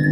Hey,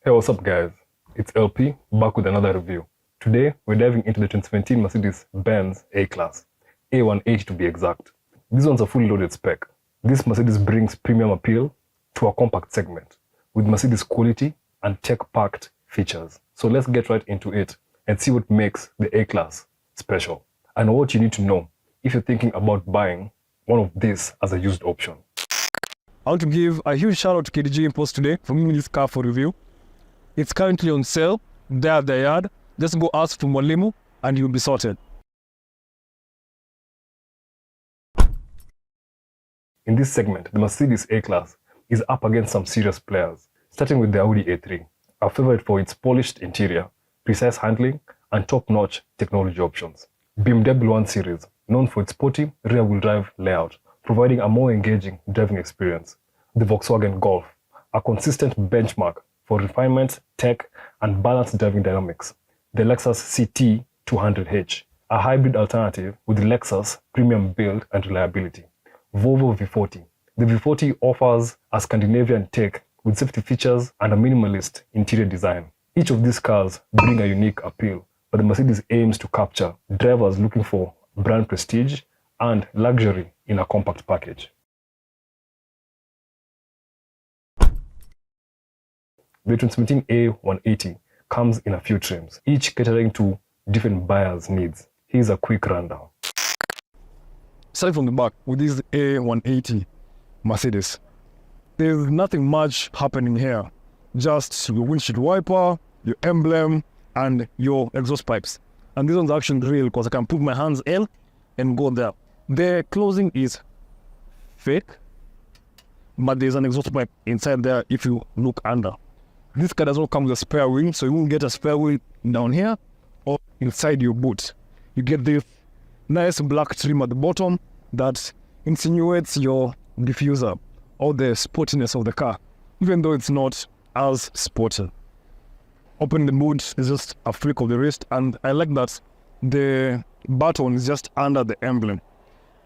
what's up guys? It's LP back with another review. Today, we're diving into the 2017 Mercedes-Benz A-Class, A180 to be exact. This one's a fully loaded spec. This Mercedes brings premium appeal to a compact segment with Mercedes quality and tech-packed features. So let's get right into it and see what makes the A-Class special and what you need to know if you're thinking about buying one of these as a used option. I want to give a huge shout out to KDG Impulse today for giving me this car for review. It's currently on sale there at the yard. Just go ask for Mwalimu and you'll be sorted. In this segment, the Mercedes A-Class is up against some serious players, starting with the Audi A3, a favorite for its polished interior, precise handling, and top-notch technology options. BMW 1 Series, known for its sporty rear-wheel drive layout, providing a more engaging driving experience. The Volkswagen Golf, a consistent benchmark for refinement, tech, and balanced driving dynamics. The Lexus CT 200H, a hybrid alternative with the Lexus premium build and reliability. Volvo V40. The V40 offers a Scandinavian take with safety features and a minimalist interior design. Each of these cars bring a unique appeal, but the Mercedes aims to capture drivers looking for brand prestige and luxury in a compact package. The 2017 A180 comes in a few trims, each catering to different buyers' needs. Here's a quick rundown. Starting from the back with this A180 Mercedes, there's nothing much happening here. Just your windshield wiper, your emblem, and your exhaust pipes. And this one's actually real because I can put my hands in and go there. The closing is fake, but there's an exhaust pipe inside there if you look under. This car does not come with a spare wheel, so you won't get a spare wheel down here or inside your boot. You get this nice black trim at the bottom that insinuates your diffuser or the sportiness of the car, even though it's not as sporty. Opening the boot is just a flick of the wrist, and I like that the button is just under the emblem.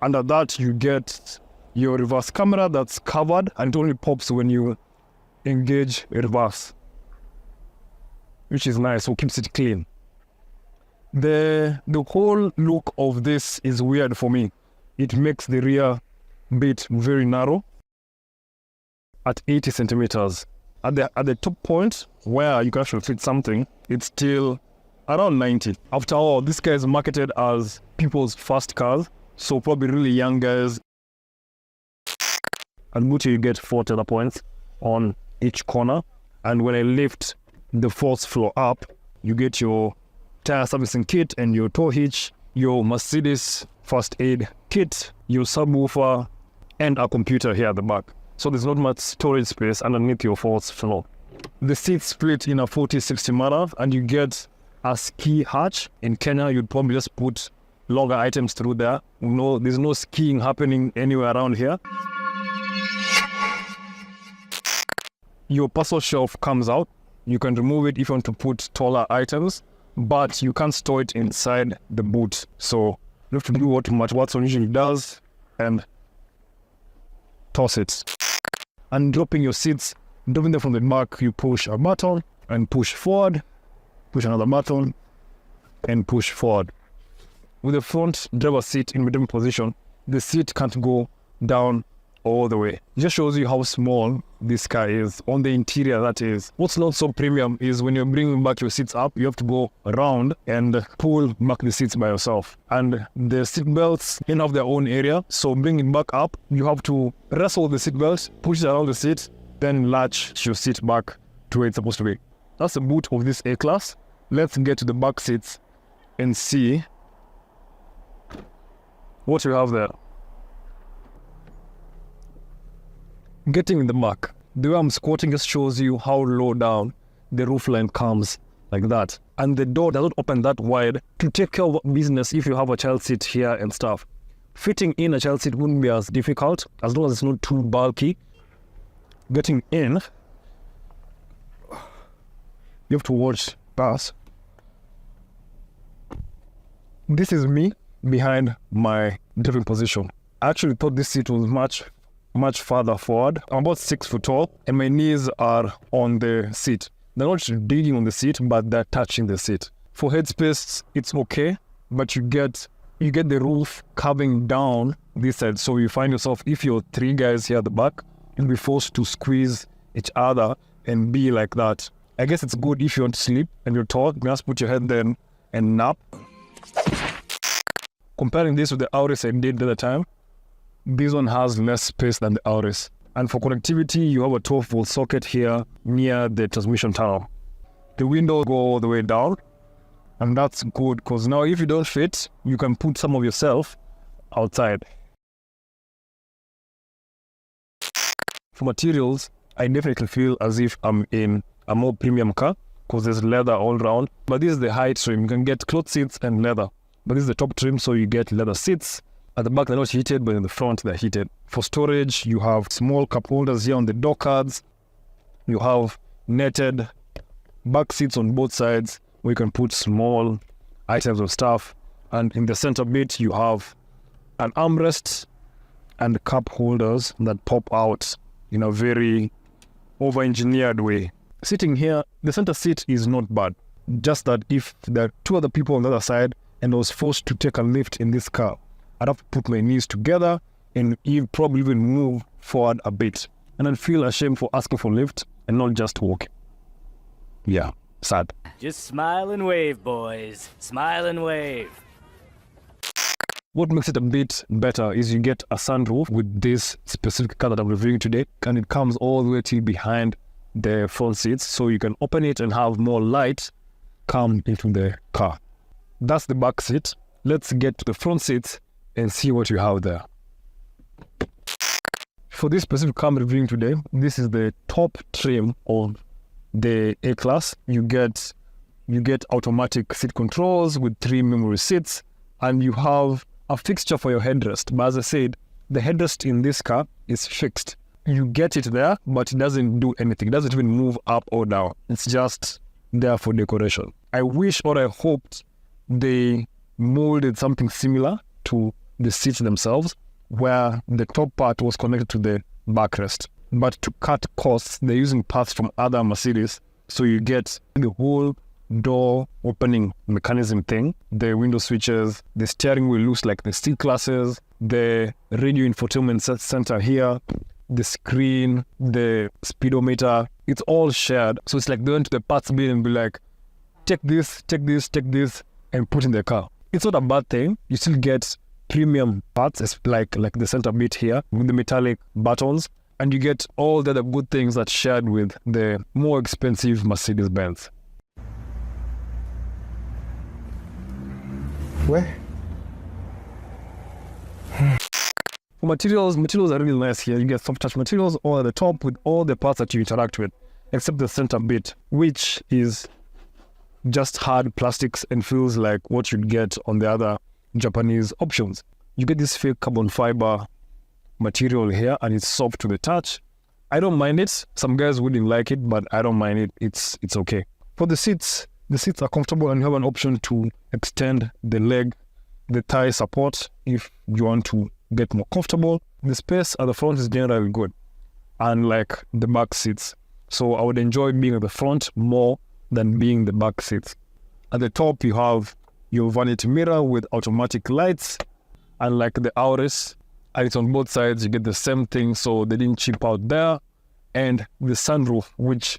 Under that, you get your reverse camera that's covered, and it only pops when you engage reverse, which is nice, so keeps it clean. The whole look of this is weird for me. It makes the rear bit very narrow at 80 centimeters. At the top point where you can actually fit something, it's still around 90. After all, this car is marketed as people's first cars, so probably really young guys. At Gucci, you get 4 tether points on each corner, and when I lift the fourth floor up, you get your tire servicing kit and your tow hitch, your Mercedes first aid kit, your subwoofer, and a computer here at the back. So there's not much storage space underneath your fourth floor. The seats split in a 40-60 manner, and you get a ski hatch. In Kenya, you'd probably just put longer items through there. No, there's no skiing happening anywhere around here. Your parcel shelf comes out. You can remove it if you want to put taller items, but you can't store it inside the boot. So you have to do what Watson usually does and toss it. And dropping your seats, dropping them from the back, you push a button and push forward, push another button and push forward. With the front driver seat in middle position, the seat can't go down all the way. It just shows you how small this car is, on the interior that is. What's not so premium is when you're bringing back your seats up, you have to go around and pull back the seats by yourself. And the seat belts in have their own area, so bringing back up, you have to wrestle the seat belts, push it around the seat, then latch your seat back to where it's supposed to be. That's the boot of this A-Class. Let's get to the back seats and see what you have there. Getting in the back, the way I'm squatting just shows you how low down the roofline comes, like that. And the door doesn't open that wide to take care of business if you have a child seat here and stuff. Fitting in a child seat wouldn't be as difficult as long as it's not too bulky. Getting in, you have to watch pass. This is me behind my driving position. I actually thought this seat was much farther forward. I'm about 6 foot tall and my knees are on the seat. They're not digging on the seat, but they're touching the seat. For headspace, it's okay, but you get the roof curving down this side. So you find yourself, if you're 3 guys here at the back, you'll be forced to squeeze each other and be like that. I guess it's good if you want to sleep and you're tall, you just put your head then and nap. Comparing this with the Auris I did the other time, this one has less space than the Auris. And for connectivity, you have a 12-volt socket here near the transmission tunnel. The windows go all the way down, and that's good because now if you don't fit, you can put some of yourself outside. For materials, I definitely feel as if I'm in a more premium car because there's leather all around. But this is the high trim. You can get cloth seats and leather. But this is the top trim, so you get leather seats. At the back, they're not heated, but in the front, they're heated. For storage, you have small cup holders here on the door cards. You have netted back seats on both sides where you can put small items of stuff. And in the center bit, you have an armrest and cup holders that pop out in a very over-engineered way. Sitting here, the center seat is not bad. Just that if there are 2 other people on the other side and I was forced to take a lift in this car, I'd have to put my knees together and probably even move forward a bit. And I'd feel ashamed for asking for a lift and not just walking. Yeah, sad. Just smile and wave, boys. Smile and wave. What makes it a bit better is you get a sunroof with this specific car that I'm reviewing today, and it comes all the way till behind the front seats, so you can open it and have more light come into the car. That's the back seat. Let's get to the front seats and see what you have there. For this specific car I'm reviewing today, this is the top trim of the A-Class. You get automatic seat controls with 3 memory seats, and you have a fixture for your headrest. But as I said, the headrest in this car is fixed. You get it there, but it doesn't do anything. It doesn't even move up or down. It's just there for decoration. I wish or I hoped they molded something similar to the seats themselves, where the top part was connected to the backrest. But to cut costs, they're using parts from other Mercedes, so you get the whole door opening mechanism thing, the window switches, the steering wheel looks like the C-classes, the radio infotainment center here, the screen, the speedometer, it's all shared. So it's like going to the parts bin and be like, take this, and put in the car. It's not a bad thing. You still get premium parts, like the center bit here with the metallic buttons, and you get all the other good things that's shared with the more expensive Mercedes-Benz. Where? For materials are really nice here. You get soft touch materials all at the top with all the parts that you interact with, except the center bit, which is just hard plastics and feels like what you'd get on the other Japanese options. You get this fake carbon fiber material here, and it's soft to the touch. I don't mind it. Some guys wouldn't like it, but I don't mind it. It's okay. For the seats are comfortable, and you have an option to extend the thigh support if you want to get more comfortable. The space at the front is generally good, unlike the back seats. So I would enjoy being at the front more than being the back seats. At the top, you have your vanity mirror with automatic lights, unlike the Auris, and it's on both sides. You get the same thing, so they didn't cheap out there. And the sunroof, which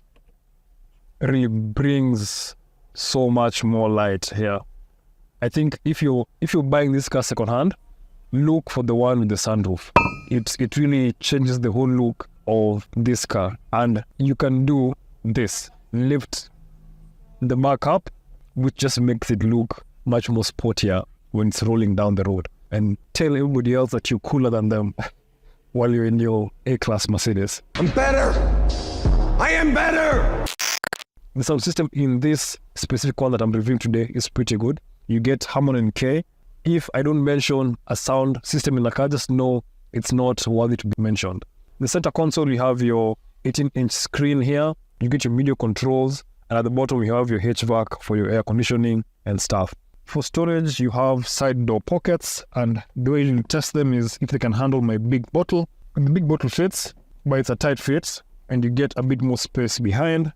really brings so much more light here. I think if you're buying this car secondhand, look for the one with the sunroof. It really changes the whole look of this car. And you can do this, lift the back up, which just makes it look much more sportier when it's rolling down the road, and tell everybody else that you're cooler than them while you're in your A-Class Mercedes. I'm better! I am better! The sound system in this specific one that I'm reviewing today is pretty good. You get Harman and Kay. If I don't mention a sound system in the car, just know it's not worthy to be mentioned. The center console, you have your 18-inch screen here. You get your media controls, and at the bottom you have your HVAC for your air conditioning and stuff. For storage, you have side door pockets, and the way you test them is if they can handle my big bottle. And the big bottle fits, but it's a tight fit, and you get a bit more space behind.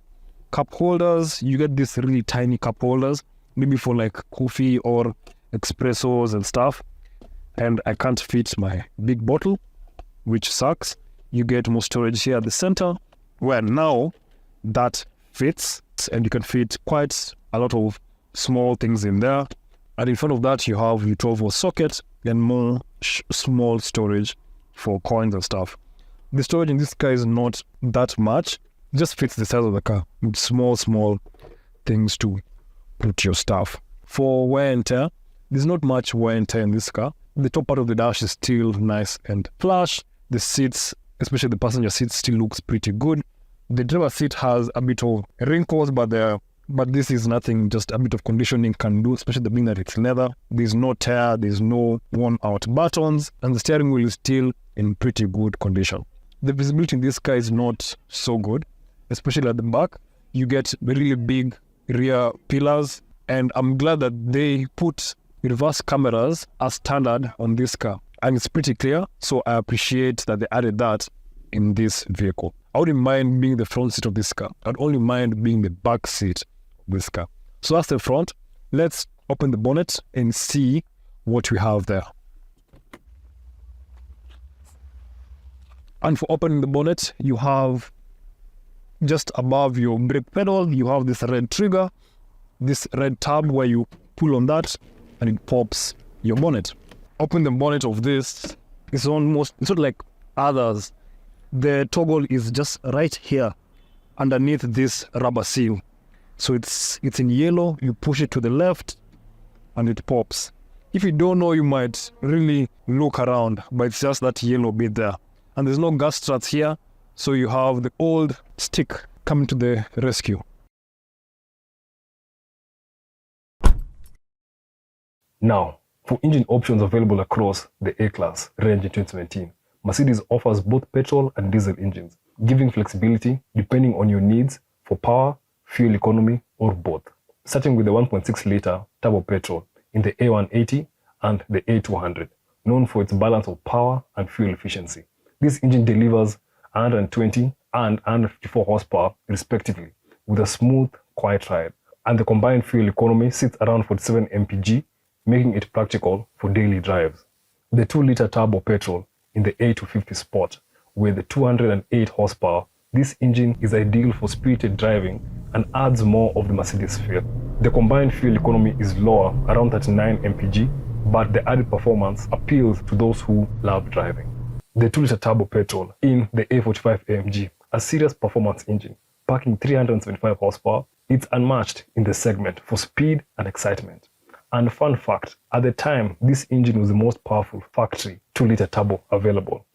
Cup holders, you get these really tiny cup holders, maybe for like coffee or espressos and stuff. And I can't fit my big bottle, which sucks. You get more storage here at the center, where now that fits, and you can fit quite a lot of small things in there. And in front of that, you have your 12-volt socket and more small storage for coins and stuff. The storage in this car is not that much. It just fits the size of the car with small things to put your stuff. For wear and tear, there's not much wear and tear in this car. The top part of the dash is still nice and flush. The seats, especially the passenger seat, still looks pretty good. The driver seat has a bit of wrinkles, but this is nothing, just a bit of conditioning can do, especially being that it's leather. There's no tear, there's no worn out buttons, and the steering wheel is still in pretty good condition. The visibility in this car is not so good, especially at the back. You get really big rear pillars, and I'm glad that they put reverse cameras as standard on this car, and it's pretty clear, so I appreciate that they added that in this vehicle. I wouldn't mind being the front seat of this car. I'd only mind being the back seat of this car. So that's the front. Let's open the bonnet and see what we have there. And for opening the bonnet, you have just above your brake pedal, you have this red trigger, this red tab where you pull on that and it pops your bonnet. Open the bonnet of this, it's not like others. The toggle is just right here underneath this rubber seal. So it's in yellow, you push it to the left and it pops. If you don't know, you might really look around, but it's just that yellow bit there. And there's no gas struts here, so you have the old stick coming to the rescue. Now, for engine options available across the A-Class range in 2017, Mercedes offers both petrol and diesel engines, giving flexibility depending on your needs for power, fuel economy, or both. Starting with the 1.6-litre turbo petrol in the A180 and the A200, known for its balance of power and fuel efficiency. This engine delivers 120 and 154 horsepower respectively, with a smooth, quiet ride, and the combined fuel economy sits around 47 mpg, making it practical for daily drives. The 2-litre turbo petrol in the A250 Sport with 208 horsepower, this engine is ideal for spirited driving and adds more of the Mercedes feel. The combined fuel economy is lower, around 39 mpg, but the added performance appeals to those who love driving. The 2-litre turbo petrol in the A45 AMG, a serious performance engine, packing 375 horsepower, it's unmatched in the segment for speed and excitement. And fun fact, at the time, this engine was the most powerful factory 2-litre turbo available.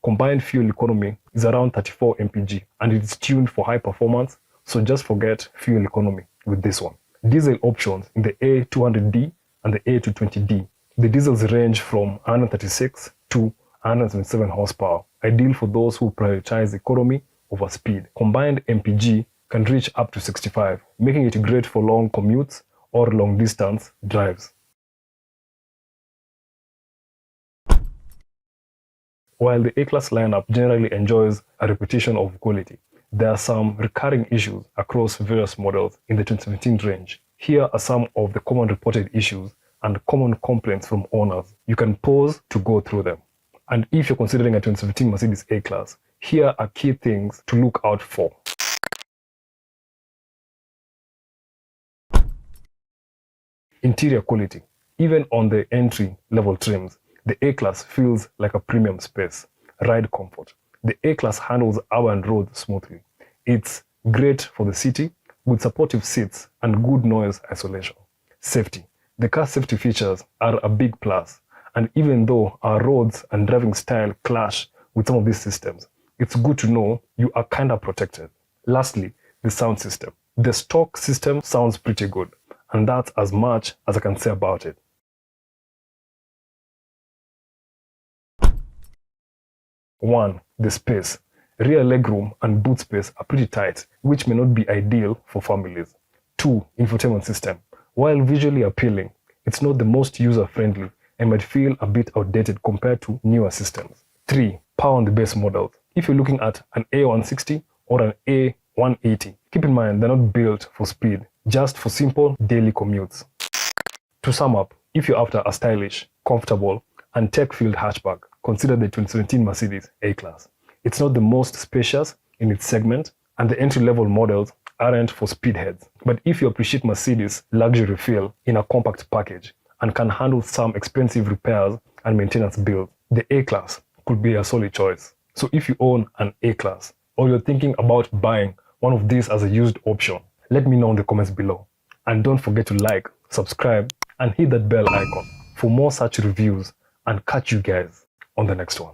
Combined fuel economy is around 34 mpg and it's tuned for high performance, so just forget fuel economy with this one. Diesel options in the A200D and the A220D. The diesels range from 136 to 177 horsepower, ideal for those who prioritize economy over speed. Combined MPG can reach up to 65, making it great for long commutes or long distance drives. While the A-Class lineup generally enjoys a reputation of quality, there are some recurring issues across various models in the 2017 range. Here are some of the common reported issues and common complaints from owners. You can pause to go through them. And if you're considering a 2017 Mercedes A-Class, here are key things to look out for. Interior quality. Even on the entry-level trims, the A-Class feels like a premium space. Ride comfort. The A-Class handles urban roads smoothly. It's great for the city with supportive seats and good noise isolation. Safety. The car safety features are a big plus, and even though our roads and driving style clash with some of these systems, it's good to know you are kind of protected. Lastly, the sound system. The stock system sounds pretty good, and that's as much as I can say about it. One, the space. Rear legroom and boot space are pretty tight, which may not be ideal for families. Two, infotainment system. While visually appealing, it's not the most user-friendly and might feel a bit outdated compared to newer systems. 3. Power on the base models. If you're looking at an A160 or an A180, keep in mind they're not built for speed, just for simple daily commutes. To sum up, if you're after a stylish, comfortable, and tech-filled hatchback, consider the 2017 Mercedes A-Class. It's not the most spacious in its segment, and the entry-level models aren't for speedheads. But if you appreciate Mercedes' luxury feel in a compact package and can handle some expensive repairs and maintenance bills, the A-Class could be a solid choice. So if you own an A-Class or you're thinking about buying one of these as a used option, let me know in the comments below. And don't forget to like, subscribe, and hit that bell icon for more such reviews, and catch you guys on the next one.